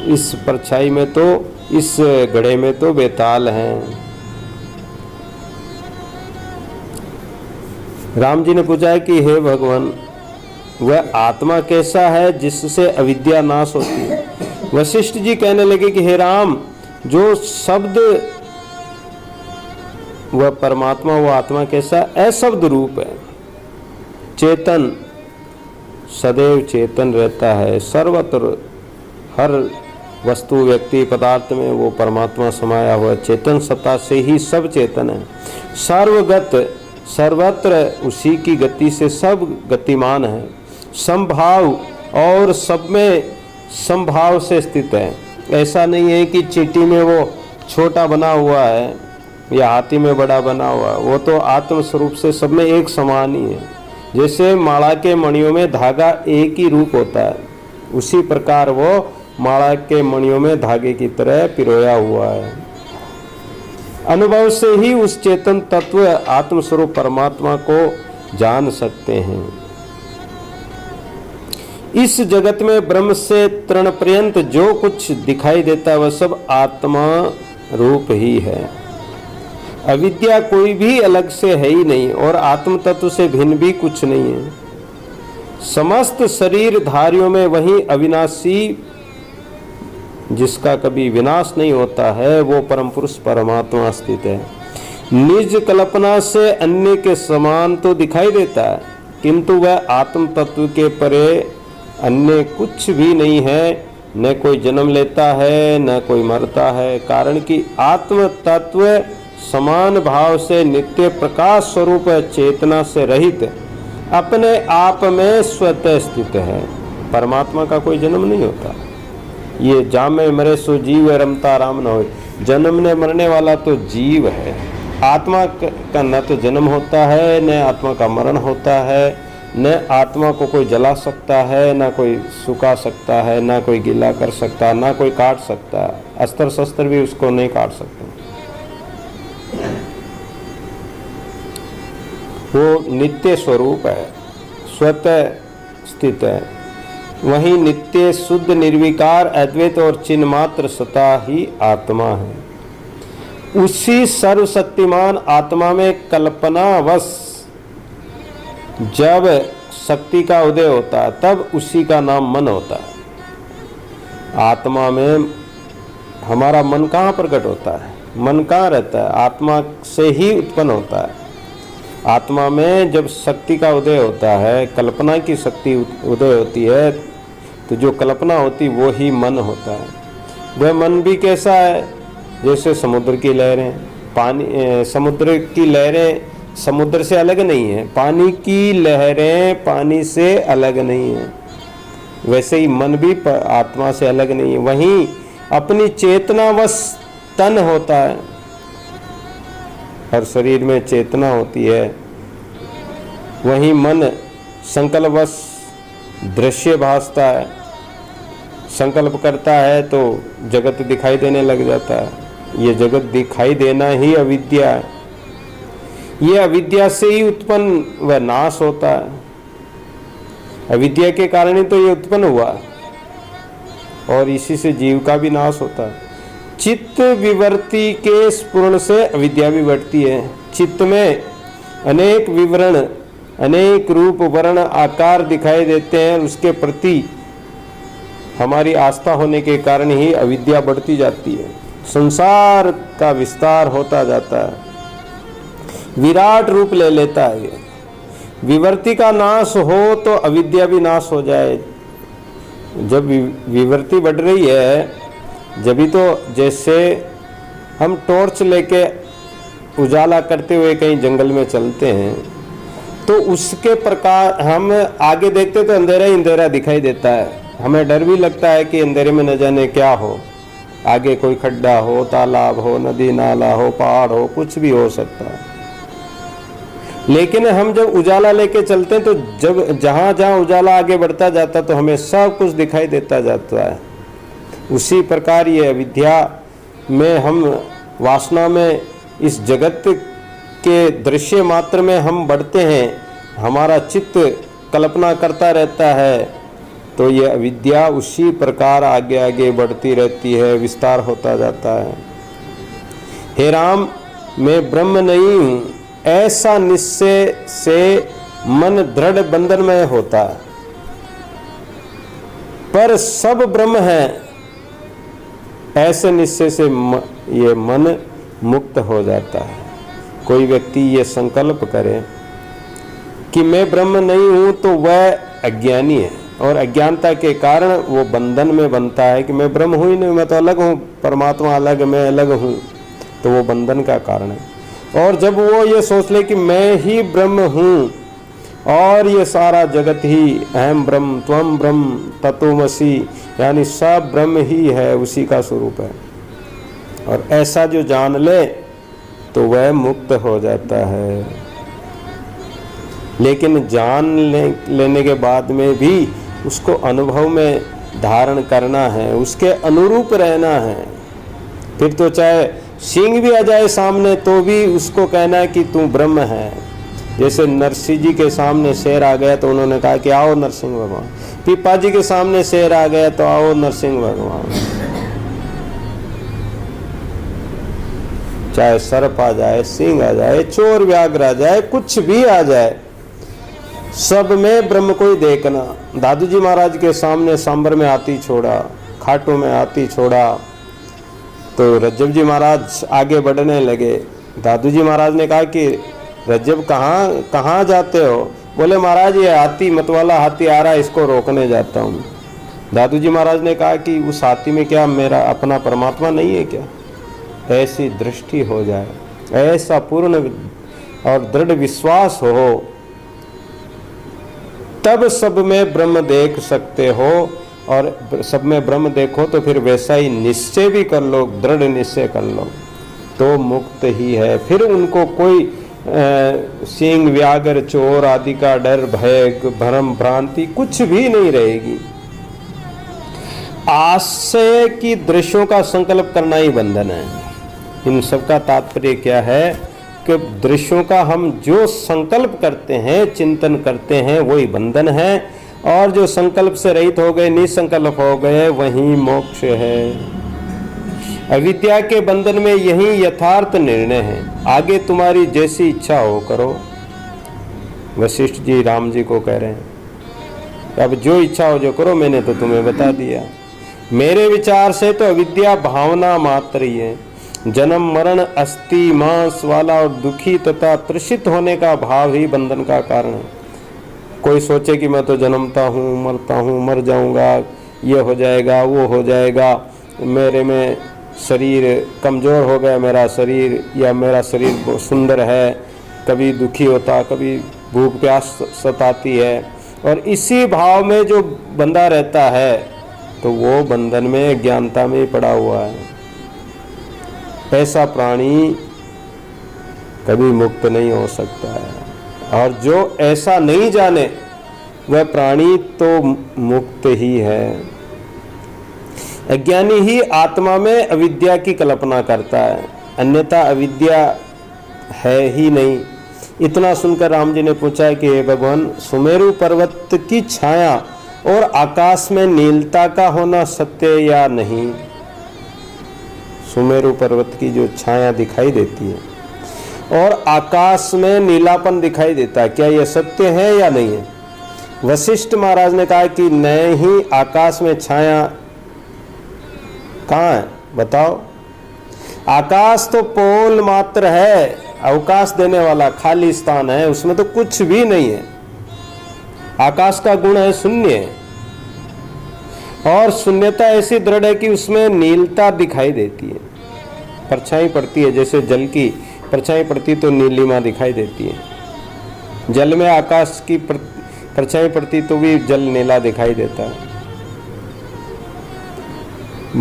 इस परछाई में तो, इस घड़े में तो बेताल हैं। राम जी ने पूछा कि हे भगवान, वह आत्मा कैसा है जिससे अविद्या नाश होती है? वशिष्ठ जी कहने लगे कि हे राम, जो शब्द वह परमात्मा, वह आत्मा कैसा? अशब्द रूप है, चेतन, सदैव चेतन रहता है। सर्वत्र हर वस्तु, व्यक्ति, पदार्थ में वो परमात्मा समाया हुआ चेतन सत्ता से ही सब चेतन है। सर्वगत, सर्वत्र उसी की गति से सब गतिमान है। संभाव, और सब में संभाव से स्थित है। ऐसा नहीं है कि चींटी में वो छोटा बना हुआ है या हाथी में बड़ा बना हुआ, वो तो आत्म स्वरूप से सब में एक समान ही है। जैसे माला के मणियों में धागा एक ही रूप होता है, उसी प्रकार वो माला के मणियों में धागे की तरह पिरोया हुआ है। अनुभव से ही उस चेतन तत्व आत्म स्वरूप परमात्मा को जान सकते हैं। इस जगत में ब्रह्म से तृण पर्यंत जो कुछ दिखाई देता है वह सब आत्मा रूप ही है। अविद्या कोई भी अलग से है ही नहीं, और आत्म तत्व से भिन्न भी कुछ नहीं है। समस्त शरीर धारियों में वही अविनाशी जिसका कभी विनाश नहीं होता है, वो परम पुरुष परमात्मा स्थित है। निज कल्पना से अन्य के समान तो दिखाई देता है, किंतु वह आत्म तत्व के परे अन्य कुछ भी नहीं है। न कोई जन्म लेता है, न कोई मरता है, कारण कि आत्म तत्व समान भाव से नित्य प्रकाश स्वरूप चेतना से रहित अपने आप में स्वतः स्थित है। परमात्मा का कोई जन्म नहीं होता। ये जामे मरे सो जीव रमता राम न हो, जन्मने मरने वाला तो जीव है। आत्मा का न तो जन्म होता है, न आत्मा का मरण होता है, न आत्मा को कोई जला सकता है, न कोई सुखा सकता है, न कोई गीला कर सकता है, न कोई काट सकता है। अस्त्र शस्त्र भी उसको नहीं काट सकते। वो नित्य स्वरूप है, स्वतः स्थित है। वही नित्य शुद्ध निर्विकार अद्वैत और चिन्ह मात्र सता ही आत्मा है। उसी सर्वशक्तिमान आत्मा में कल्पनावश जब शक्ति का उदय होता है, तब उसी का नाम मन होता है। आत्मा में हमारा मन कहाँ प्रकट होता है? मन कहाँ रहता है? आत्मा से ही उत्पन्न होता है। आत्मा में जब शक्ति का उदय होता है, कल्पना की शक्ति उदय होती है, तो जो कल्पना होती वो ही मन होता है। वह मन भी कैसा है? जैसे समुद्र की लहरें। पानी, समुद्र की लहरें समुद्र से अलग नहीं है, पानी की लहरें पानी से अलग नहीं है। वैसे ही मन भी आत्मा से अलग नहीं है। वहीं अपनी चेतनावश तन होता है। हर शरीर में चेतना होती है। वहीं मन संकल्पवश दृश्य भासता है। संकल्प करता है तो जगत दिखाई देने लग जाता है। ये जगत दिखाई देना ही अविद्या है। ये अविद्या से ही उत्पन्न व नाश होता है। अविद्या के कारण ही तो ये उत्पन्न हुआ, और इसी से जीव का भी नाश होता है। चित्त विवर्ती के स्फुरण से अविद्या भी बढ़ती है। चित्त में अनेक विवरण, अनेक रूप, वर्ण, आकार दिखाई देते हैं। उसके प्रति हमारी आस्था होने के कारण ही अविद्या बढ़ती जाती है। संसार का विस्तार होता जाता है, विराट रूप ले लेता है। विवर्ती का नाश हो तो अविद्या भी नाश हो जाए। जब विवर्ती बढ़ रही है, जब भी तो जैसे हम टॉर्च लेके उजाला करते हुए कहीं जंगल में चलते हैं, तो उसके प्रकार हम आगे देखते तो अंधेरा ही अंधेरा दिखाई देता है। हमें डर भी लगता है कि अंधेरे में न जाने क्या हो, आगे कोई खड्डा हो, तालाब हो, नदी नाला हो, पहाड़ हो, कुछ भी हो सकता है। लेकिन हम जब उजाला लेके चलते हैं तो जब जहाँ जहाँ उजाला आगे बढ़ता जाता तो हमें सब कुछ दिखाई देता जाता है। उसी प्रकार ये अविद्या में, हम वासना में, इस जगत के दृश्य मात्र में हम बढ़ते हैं। हमारा चित्त कल्पना करता रहता है, तो ये अविद्या उसी प्रकार आगे आगे बढ़ती रहती है, विस्तार होता जाता है। हे राम, मैं ब्रह्म नहीं हूँ, ऐसा निश्चय से मन दृढ़ बंधन में होता है। पर सब ब्रह्म है, ऐसे निश्चय से ये मन मुक्त हो जाता है। कोई व्यक्ति ये संकल्प करे कि मैं ब्रह्म नहीं हूँ, तो वह अज्ञानी है, और अज्ञानता के कारण वो बंधन में बनता है कि मैं ब्रह्म हूँ ही नहीं, मैं तो अलग हूँ, परमात्मा अलग, मैं अलग हूँ। तो वो बंधन का कारण है। और जब वो ये सोच ले कि मैं ही ब्रह्म हूँ और ये सारा जगत ही अहम ब्रह्म त्वम ब्रह्म तत्वमसि, यानी सब ब्रह्म ही है, उसी का स्वरूप है, और ऐसा जो जान ले तो वह मुक्त हो जाता है। लेकिन जान लेने के बाद में भी उसको अनुभव में धारण करना है, उसके अनुरूप रहना है। फिर तो चाहे सिंह भी आ जाए सामने तो भी उसको कहना है कि तू ब्रह्म है। जैसे नरसिंह जी के सामने शेर आ गया तो उन्होंने कहा कि आओ नरसिंह भगवान। पीपा जी के सामने शेर आ गया तो आओ नरसिंह भगवान। चाहे सर्प आ जाए, सिंह आ जाए, चोर व्याघ्र आ जाए, कुछ भी आ जाए, सब में ब्रह्म को ही देखना। दादू जी महाराज के सामने सांबर में हाथी छोड़ा, खाटू में हाथी छोड़ा। तो रज्जब जी महाराज आगे बढ़ने लगे। दादू जी महाराज ने कहा कि रज्जब कहाँ जाते हो? बोले महाराज ये हाथी मतवाला हाथी आ रहा है, इसको रोकने जाता हूँ। दादू जी महाराज ने कहा कि उस हाथी में क्या मेरा अपना परमात्मा नहीं है क्या? ऐसी दृष्टि हो जाए, ऐसा पूर्ण और दृढ़ विश्वास हो, तब सब में ब्रह्म देख सकते हो। और सब में ब्रह्म देखो तो फिर वैसा ही निश्चय भी कर लो, दृढ़ निश्चय कर लो, तो मुक्त ही है। फिर उनको कोई सिंह व्याघ्र चोर आदि का डर भय भ्रम भ्रांति कुछ भी नहीं रहेगी। आशय की दृश्यों का संकल्प करना ही बंधन है। इन सब का तात्पर्य क्या है कि दृश्यों का हम जो संकल्प करते हैं, चिंतन करते हैं, वही बंधन है। और जो संकल्प से रहित हो गए, निसंकल्प हो गए, वही मोक्ष है। अविद्या के बंधन में यही यथार्थ निर्णय है। आगे तुम्हारी जैसी इच्छा हो करो। वशिष्ठ जी राम जी को कह रहे हैं, अब जो इच्छा हो जो करो, मैंने तो तुम्हें बता दिया। मेरे विचार से तो अविद्या भावना मात्र ही है। जन्म मरण अस्थि मांस वाला और दुखी तथा तृषित होने का भाव ही बंधन का कारण है। कोई सोचे कि मैं तो जन्मता हूँ, मरता हूँ, मर जाऊंगा, ये हो जाएगा, वो हो जाएगा, मेरे में शरीर कमज़ोर हो गया मेरा शरीर, या मेरा शरीर सुंदर है, कभी दुखी होता, कभी भूख प्यास सताती है, और इसी भाव में जो बंधा रहता है तो वो बंधन में ज्ञानता में पड़ा हुआ है। ऐसा प्राणी कभी मुक्त नहीं हो सकता है। और जो ऐसा नहीं जाने वह प्राणी तो मुक्त ही है। अज्ञानी ही आत्मा में अविद्या की कल्पना करता है, अन्यथा अविद्या है ही नहीं। इतना सुनकर राम जी ने पूछा कि हे भगवान, सुमेरु पर्वत की छाया और आकाश में नीलता का होना सत्य या नहीं? सुमेरु पर्वत की जो छाया दिखाई देती है और आकाश में नीलापन दिखाई देता है, क्या यह सत्य है या नहीं है? वशिष्ठ महाराज ने कहा कि नहीं, आकाश में छाया कहाँ है बताओ? आकाश तो पोल मात्र है, अवकाश देने वाला खाली स्थान है, उसमें तो कुछ भी नहीं है। आकाश का गुण है शून्य, और शून्यता ऐसी दृढ़ है कि उसमें नीलता दिखाई देती है, परछाई पड़ती है, जैसे जल की परछाई पड़ती तो नीलिमा दिखाई देती है। जल में आकाश की परछाई पड़ती तो भी जल नीला दिखाई देता है।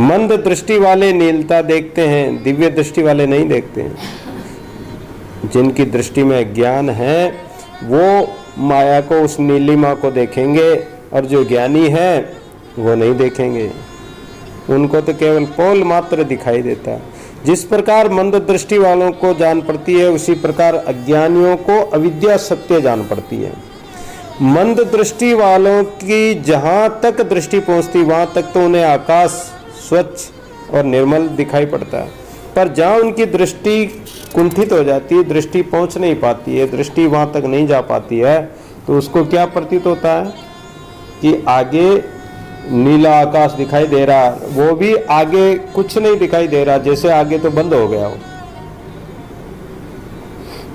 मंद दृष्टि वाले नीलता देखते हैं, दिव्य दृष्टि वाले नहीं देखते हैं। जिनकी दृष्टि में ज्ञान है वो माया को, उस नीलिमा को देखेंगे, और जो ज्ञानी है वो नहीं देखेंगे, उनको तो केवल पोल मात्र दिखाई देता है। जिस प्रकार मंद दृष्टि वालों को जान पड़ती है, उसी प्रकार अज्ञानियों को अविद्या सत्य जान पड़ती है। मंद दृष्टि वालों की जहाँ तक दृष्टि पहुँचती वहाँ तक तो उन्हें आकाश स्वच्छ और निर्मल दिखाई पड़ता है, पर जहाँ उनकी दृष्टि कुंठित हो जाती है, दृष्टि पहुँच नहीं पाती है, दृष्टि वहाँ तक नहीं जा पाती है, तो उसको क्या प्रतीत होता है कि आगे नीला आकाश दिखाई दे रहा, वो भी आगे कुछ नहीं दिखाई दे रहा, जैसे आगे तो बंद हो गया हो।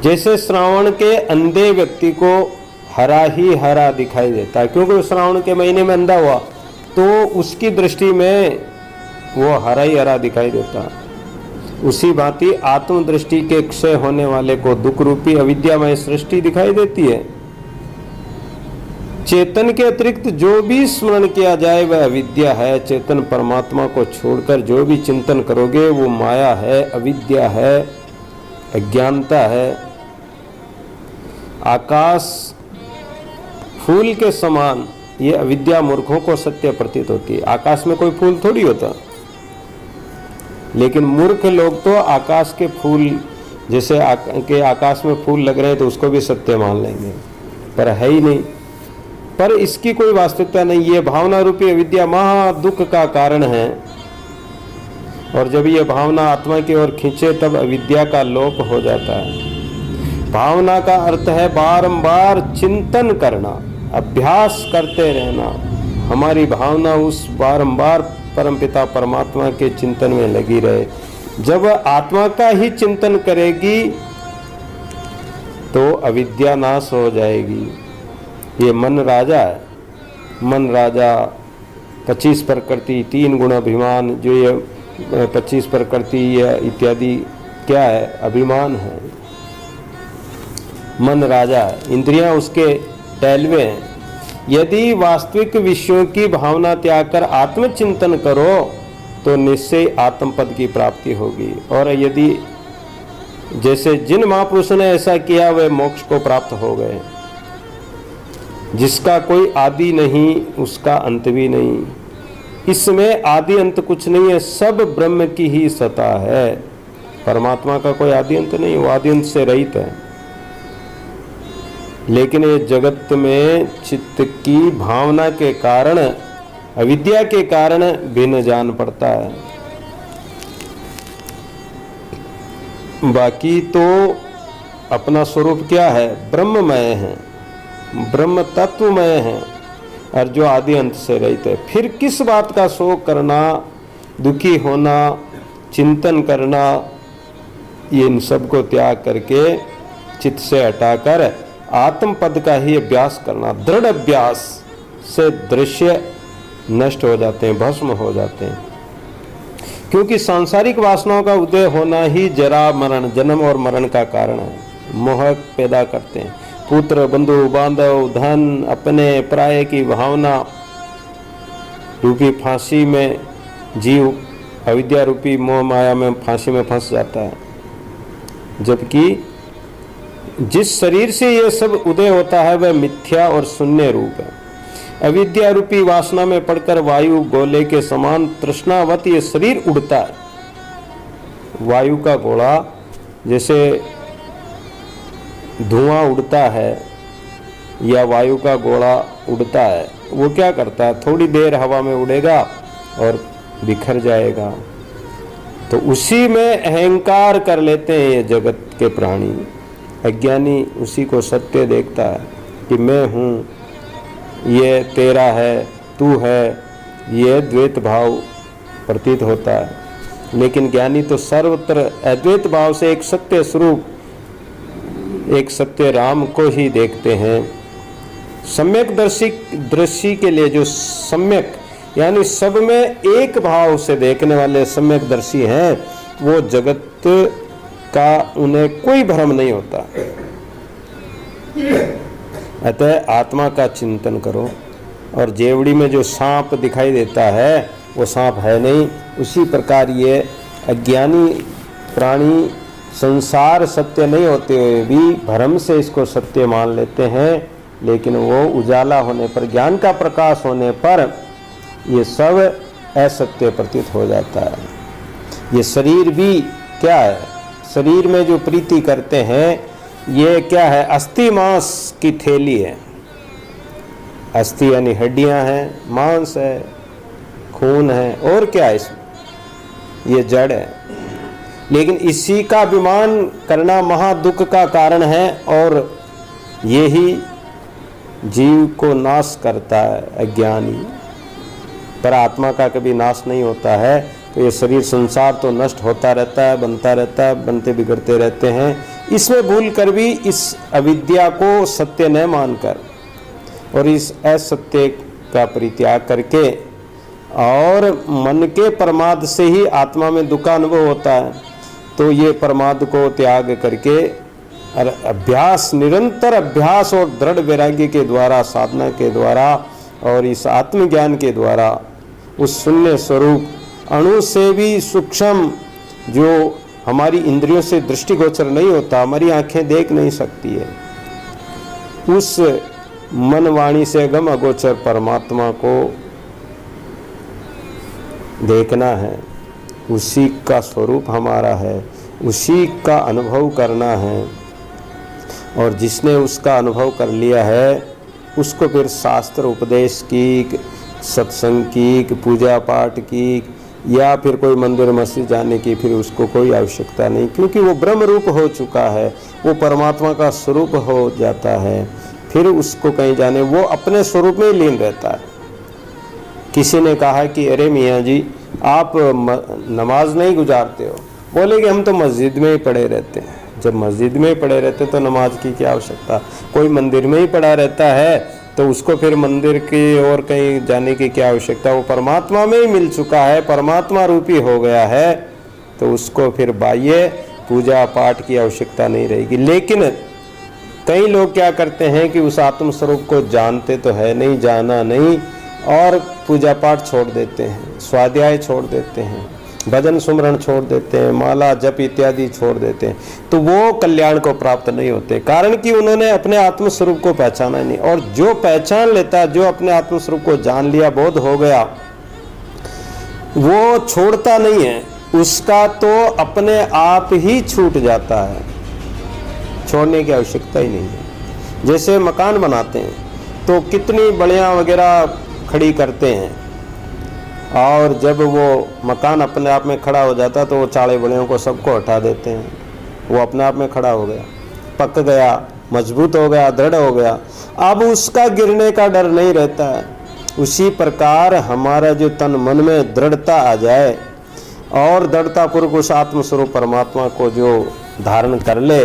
जैसे श्रावण के अंधे व्यक्ति को हरा ही हरा दिखाई देता है, क्योंकि श्रावण के महीने में अंधा हुआ तो उसकी दृष्टि में वो हरा ही हरा दिखाई देता है। उसी भांति आत्मदृष्टि के क्षय होने वाले को दुख रूपी अविद्यामय सृष्टि दिखाई देती है। चेतन के अतिरिक्त जो भी स्मरण किया जाए वह अविद्या है। चेतन परमात्मा को छोड़कर जो भी चिंतन करोगे वो माया है, अविद्या है, अज्ञानता है। आकाश फूल के समान ये अविद्या मूर्खों को सत्य प्रतीत होती है। आकाश में कोई फूल थोड़ी होता, लेकिन मूर्ख लोग तो आकाश के फूल, जैसे आकाश में फूल लग रहे हैं तो उसको भी सत्य मान लेंगे, पर है ही नहीं, पर इसकी कोई वास्तविकता नहीं। ये भावना रूपी अविद्या महा दुख का कारण है, और जब ये भावना आत्मा की ओर खींचे तब अविद्या का लोप हो जाता है। भावना का अर्थ है बारंबार चिंतन करना, अभ्यास करते रहना। हमारी भावना उस बारंबार परमपिता परमात्मा के चिंतन में लगी रहे। जब आत्मा का ही चिंतन करेगी तो अविद्या नाश हो जाएगी। ये मन राजा है, मन राजा 25 प्रकृति 3 गुण अभिमान, जो ये 25 प्रकृति इत्यादि क्या है? अभिमान है। मन राजा है, इंद्रियां उसके टहलवे हैं। यदि वास्तविक विषयों की भावना त्याग कर आत्मचिंतन करो तो निश्चय आत्मपद की प्राप्ति होगी। और यदि जैसे जिन महापुरुषों ने ऐसा किया वे मोक्ष को प्राप्त हो गए। जिसका कोई आदि नहीं उसका अंत भी नहीं। इसमें आदि अंत कुछ नहीं है, सब ब्रह्म की ही सत्ता है। परमात्मा का कोई आदि अंत नहीं, वो आदि अंत से रहित है। लेकिन ये जगत में चित्त की भावना के कारण, अविद्या के कारण भिन्न जान पड़ता है। बाकी तो अपना स्वरूप क्या है? ब्रह्ममय है, ब्रह्म तत्वमय है, और जो आदि अंत से रहित है। फिर किस बात का शोक करना, दुखी होना, चिंतन करना? ये इन सब को त्याग करके चित्त से हटाकर आत्मपद का ही अभ्यास करना। दृढ़ अभ्यास से दृश्य नष्ट हो जाते हैं, भस्म हो जाते हैं। क्योंकि सांसारिक वासनाओं का उदय होना ही जरा मरण, जन्म और मरण का कारण है। मोह पैदा करते हैं। पुत्र, बंधु, बांधव, धन, अपने पराये की भावना रूपी फांसी में जीव अविद्या रूपी मोह माया में फांसी में फंस जाता है। जबकि जिस शरीर से यह सब उदय होता है वह मिथ्या और शून्य रूप है। अविद्या रूपी वासना में पड़कर वायु गोले के समान तृष्णावत ये शरीर उड़ता है। वायु का गोला जैसे धुआं उड़ता है या वायु का गोला उड़ता है, वो क्या करता है? थोड़ी देर हवा में उड़ेगा और बिखर जाएगा। तो उसी में अहंकार कर लेते हैं ये जगत के प्राणी। अज्ञानी उसी को सत्य देखता है कि मैं हूँ, ये तेरा है, तू है, ये द्वैत भाव प्रतीत होता है। लेकिन ज्ञानी तो सर्वत्र अद्वैत भाव से एक सत्य स्वरूप, एक सत्य राम को ही देखते हैं। सम्यक दृष्टि के लिए जो सम्यक यानी सब में एक भाव से देखने वाले सम्यक दर्शी हैं, वो जगत का उन्हें कोई भ्रम नहीं होता। अतः आत्मा का चिंतन करो। और जेवड़ी में जो सांप दिखाई देता है वो सांप है नहीं। उसी प्रकार ये अज्ञानी प्राणी संसार सत्य नहीं होते हुए भी भ्रम से इसको सत्य मान लेते हैं। लेकिन वो उजाला होने पर, ज्ञान का प्रकाश होने पर ये सब असत्य प्रतीत हो जाता है। ये शरीर भी क्या है? शरीर में जो प्रीति करते हैं ये क्या है? अस्थि मांस की थैली है। अस्थि यानी हड्डियां हैं, मांस है, खून है, और क्या है इसमें? ये जड़ है। लेकिन इसी का अभिमान करना महादुख का कारण है और यही जीव को नाश करता है अज्ञानी। पर आत्मा का कभी नाश नहीं होता है। तो ये शरीर संसार तो नष्ट होता रहता है, बनता रहता है, बनते बिगड़ते रहते हैं। इसमें भूल कर भी इस अविद्या को सत्य न मानकर और इस असत्य का परित्याग करके और मन के प्रमाद से ही आत्मा में दुख का अनुभव होता है। तो ये प्रमाद को त्याग करके और अभ्यास, निरंतर अभ्यास और दृढ़ वैराग्य के द्वारा, साधना के द्वारा और इस आत्मज्ञान के द्वारा उस शून्य स्वरूप, अणु से भी सूक्ष्म, जो हमारी इंद्रियों से दृष्टिगोचर नहीं होता, हमारी आंखें देख नहीं सकती है, उस मन वाणी से गम अगोचर परमात्मा को देखना है। उसी का स्वरूप हमारा है, उसी का अनुभव करना है। और जिसने उसका अनुभव कर लिया है उसको फिर शास्त्र उपदेश की, सत्संग की, पूजा पाठ की या फिर कोई मंदिर मस्जिद जाने की फिर उसको कोई आवश्यकता नहीं। क्योंकि वो ब्रह्म रूप हो चुका है, वो परमात्मा का स्वरूप हो जाता है। फिर उसको कहीं जाने, वो अपने स्वरूप में ही लीन रहता है। किसी ने कहा कि अरे मियाँ जी आप नमाज नहीं गुजारते हो। बोले कि हम तो मस्जिद में ही पड़े रहते हैं। जब मस्जिद में ही पड़े रहते तो नमाज की क्या आवश्यकता। कोई मंदिर में ही पड़ा रहता है तो उसको फिर मंदिर की और कहीं जाने की क्या आवश्यकता। वो परमात्मा में ही मिल चुका है, परमात्मा रूपी हो गया है, तो उसको फिर बाह्य पूजा पाठ की आवश्यकता नहीं रहेगी। लेकिन कई लोग क्या करते हैं कि उस आत्म स्वरूप को जानते तो है नहीं, जाना नहीं, और पूजा पाठ छोड़ देते हैं, स्वाध्याय छोड़ देते हैं, भजन सुमरण छोड़ देते हैं, माला जप इत्यादि छोड़ देते हैं, तो वो कल्याण को प्राप्त नहीं होते। कारण कि उन्होंने अपने आत्म स्वरूप को पहचाना नहीं। और जो पहचान लेता, जो अपने आत्म स्वरूप को जान लिया, बोध हो गया, वो छोड़ता नहीं है, उसका तो अपने आप ही छूट जाता है, छोड़ने की आवश्यकता ही नहीं है। जैसे मकान बनाते हैं तो कितनी बड़ियाँ वगैरह खड़ी करते हैं, और जब वो मकान अपने आप में खड़ा हो जाता तो वो चाड़े बड़ियों को सबको हटा देते हैं, वो अपने आप में खड़ा हो गया, पक गया, मजबूत हो गया, दृढ़ हो गया, अब उसका गिरने का डर नहीं रहता है। उसी प्रकार हमारा जो तन मन में दृढ़ता आ जाए और दृढ़तापूर्वक उस आत्मस्वरूप परमात्मा को जो धारण कर ले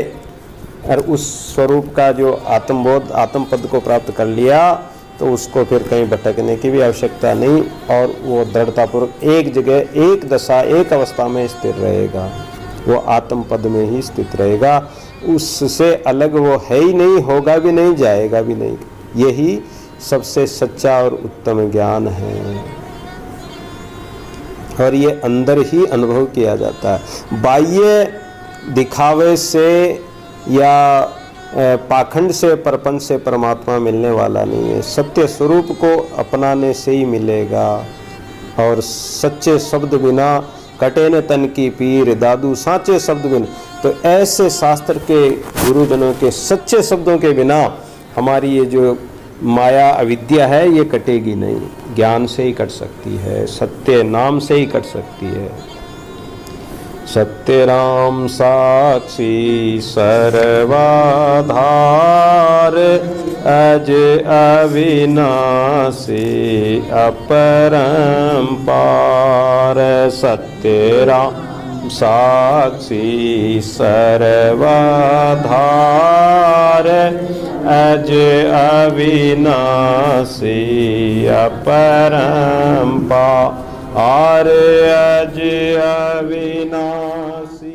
और उस स्वरूप का जो आत्मबोध, आत्म पद को प्राप्त कर लिया, तो उसको फिर कहीं भटकने की भी आवश्यकता नहीं, और वो दृढ़तापूर्वक एक जगह, एक दशा, एक अवस्था में स्थिर रहेगा, वो आत्म पद में ही स्थित रहेगा, उससे अलग वो है ही नहीं, होगा भी नहीं, जाएगा भी नहीं। यही सबसे सच्चा और उत्तम ज्ञान है, और ये अंदर ही अनुभव किया जाता है। बाह्य दिखावे से या पाखंड से, प्रपंच से परमात्मा मिलने वाला नहीं है। सत्य स्वरूप को अपनाने से ही मिलेगा। और सच्चे शब्द बिना कटे न तन की पीर, दादू साचे शब्द बिना। तो ऐसे शास्त्र के, गुरुजनों के सच्चे शब्दों के बिना हमारी ये जो माया अविद्या है ये कटेगी नहीं। ज्ञान से ही कट सकती है, सत्य नाम से ही कट सकती है। सत्य राम साक्षी सर्वाधार, अज अविनाशी अपरंपार। सत्य राम साक्षी सर्वाधार, अज अविनाशी अपरंपार। अज अविनाशी।